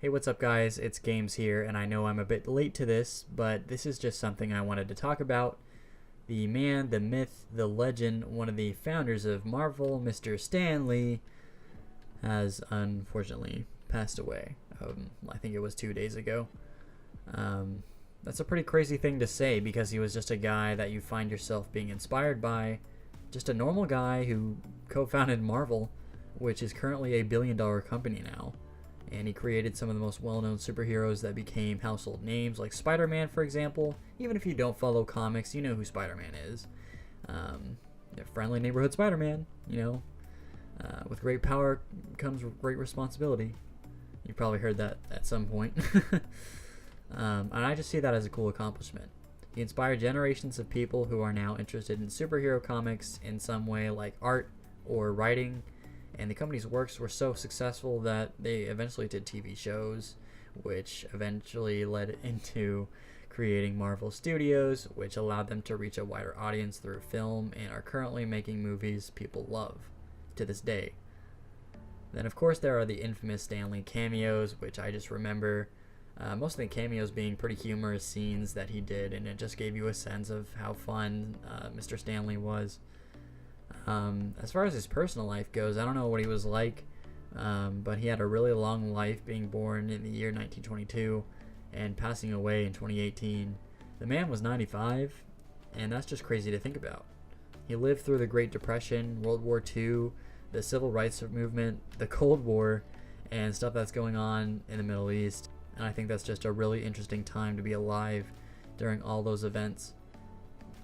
Hey, what's up, guys? It's Games here, and I know I'm a bit late to this, but this is just something I wanted to talk about. The man, the myth, the legend, one of the founders of Marvel, Mr. Stan Lee, has unfortunately passed away. I think it was 2 days ago. That's a pretty crazy thing to say because he was just a guy that you find yourself being inspired by. Just a normal guy who co founded Marvel, which is currently a billion-dollar company now. And he created some of the most well-known superheroes that became household names, like Spider-Man, for example. Even if you don't follow comics, you know who Spider-Man is. Friendly neighborhood Spider-Man, with great power comes great responsibility. You probably heard that at some point. And I just see that as a cool accomplishment. He inspired generations of people who are now interested in superhero comics in some way, like art or writing. And the company's works were so successful that they eventually did TV shows, which eventually led into creating Marvel Studios, which allowed them to reach a wider audience through film and are currently making movies people love to this day. Then, of course, there are the infamous Stan Lee cameos, which I just remember most of the cameos being pretty humorous scenes that he did, and it just gave you a sense of how fun Mr. Stan Lee was. As far as his personal life goes, I don't know what he was like, but he had a really long life, being born in the year 1922 and passing away in 2018. The man was 95, and that's just crazy to think about. He lived through the Great Depression, World War II, the Civil Rights Movement, the Cold War, and stuff that's going on in the Middle East. And I think that's just a really interesting time to be alive during all those events.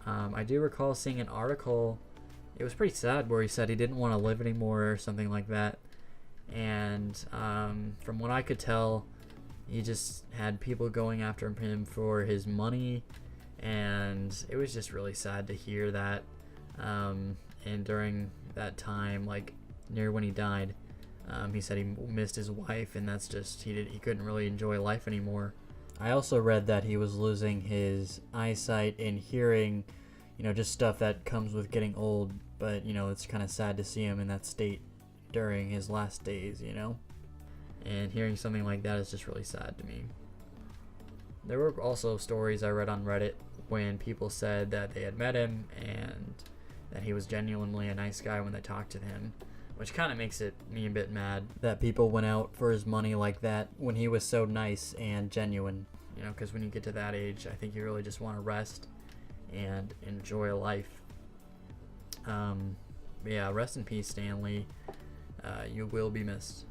I do recall seeing an article. It was pretty sad where he said he didn't want to live anymore or something like that. And from what I could tell, he just had people going after him for his money. And it was just really sad to hear that. And during that time, like near when he died, he said he missed his wife, and that's just, he couldn't really enjoy life anymore. I also read that he was losing his eyesight and hearing, just stuff that comes with getting old. But, it's kind of sad to see him in that state during his last days, And hearing something like that is just really sad to me. There were also stories I read on Reddit when people said that they had met him and that he was genuinely a nice guy when they talked to him, which kind of makes me a bit mad that people went out for his money like that when he was so nice and genuine. Because when you get to that age, I think you really just want to rest and enjoy life. Yeah, rest in peace, Stan Lee. You will be missed.